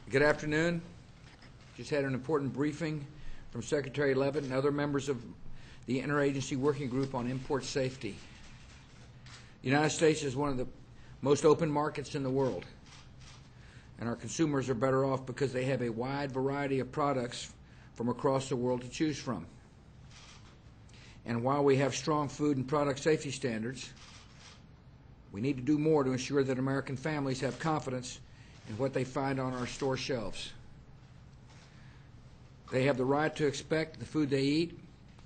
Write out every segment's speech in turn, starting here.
Good afternoon. Just had an important briefing from Secretary Leavitt and other members of the Interagency Working Group on Import Safety. The United States is one of the most open markets in the world, and our consumers are better off because they have a wide variety of products from across the world to choose from. And while we have strong food and product safety standards, we need to do more to ensure that American families have confidence in what they find on our store shelves. They have the right to expect the food they eat,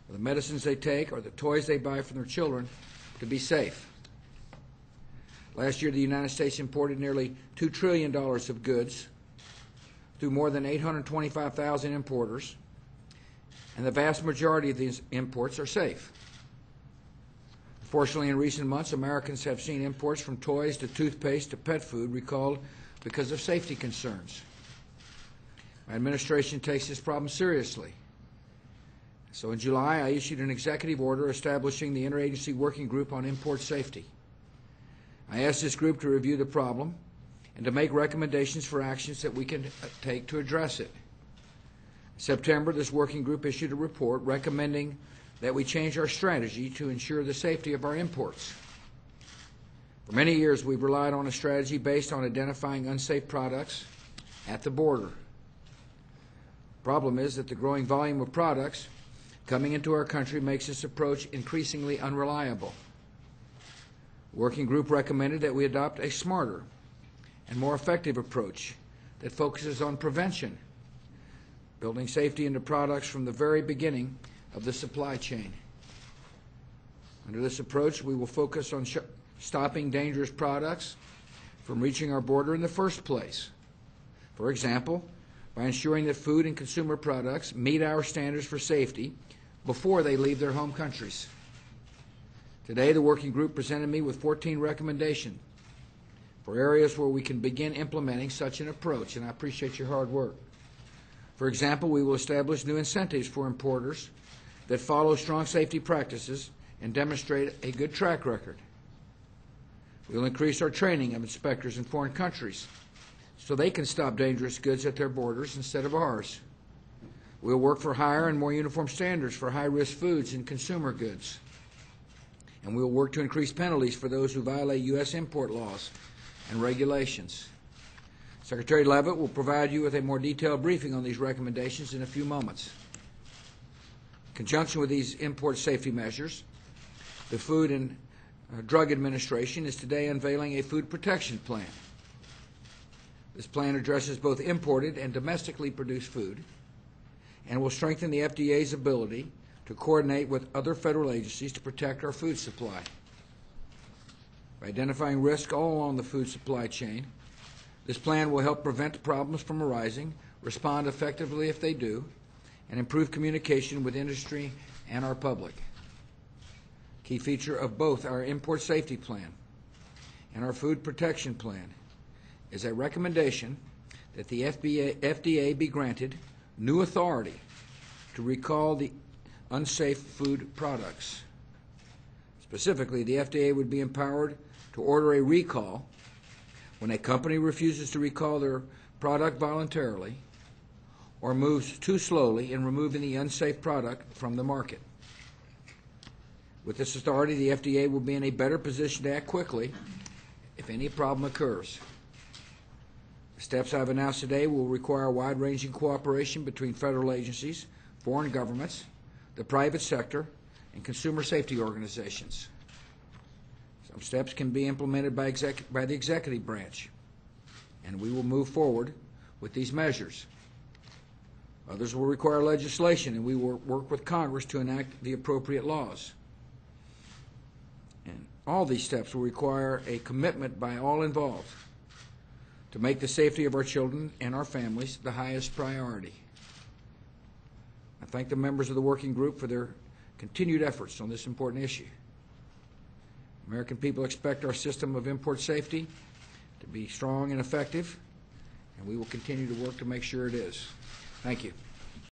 or the medicines they take, or the toys they buy for their children to be safe. Last year, the United States imported nearly $2 trillion of goods through more than 825,000 importers, and the vast majority of these imports are safe. Unfortunately, in recent months, Americans have seen imports from toys to toothpaste to pet food recalled because of safety concerns. My administration takes this problem seriously. So in July, I issued an executive order establishing the Interagency Working Group on Import Safety. I asked this group to review the problem and to make recommendations for actions that we can take to address it. In September, this working group issued a report recommending that we change our strategy to ensure the safety of our imports. For many years, we've relied on a strategy based on identifying unsafe products at the border. The problem is that the growing volume of products coming into our country makes this approach increasingly unreliable. The working group recommended that we adopt a smarter and more effective approach that focuses on prevention, building safety into products from the very beginning of the supply chain. Under this approach, we will focus on stopping dangerous products from reaching our border in the first place. For example, by ensuring that food and consumer products meet our standards for safety before they leave their home countries. Today, the working group presented me with 14 recommendations for areas where we can begin implementing such an approach, and I appreciate your hard work. For example, we will establish new incentives for importers that follow strong safety practices and demonstrate a good track record. We will increase our training of inspectors in foreign countries so they can stop dangerous goods at their borders instead of ours. We will work for higher and more uniform standards for high-risk foods and consumer goods. And we will work to increase penalties for those who violate U.S. import laws and regulations. Secretary Leavitt will provide you with a more detailed briefing on these recommendations in a few moments. In conjunction with these import safety measures, the Food and Drug Administration is today unveiling a food protection plan. This plan addresses both imported and domestically produced food and will strengthen the FDA's ability to coordinate with other federal agencies to protect our food supply. By identifying risk all along the food supply chain, this plan will help prevent problems from arising, respond effectively if they do, and improve communication with industry and our public. Key feature of both our import safety plan and our food protection plan is a recommendation that the FDA be granted new authority to recall the unsafe food products. Specifically, the FDA would be empowered to order a recall when a company refuses to recall their product voluntarily or moves too slowly in removing the unsafe product from the market. With this authority, the FDA will be in a better position to act quickly if any problem occurs. The steps I've announced today will require wide-ranging cooperation between federal agencies, foreign governments, the private sector, and consumer safety organizations. Some steps can be implemented by the executive branch, and we will move forward with these measures. Others will require legislation, and we will work with Congress to enact the appropriate laws. And all these steps will require a commitment by all involved to make the safety of our children and our families the highest priority. I thank the members of the working group for their continued efforts on this important issue. American people expect our system of import safety to be strong and effective, and we will continue to work to make sure it is. Thank you.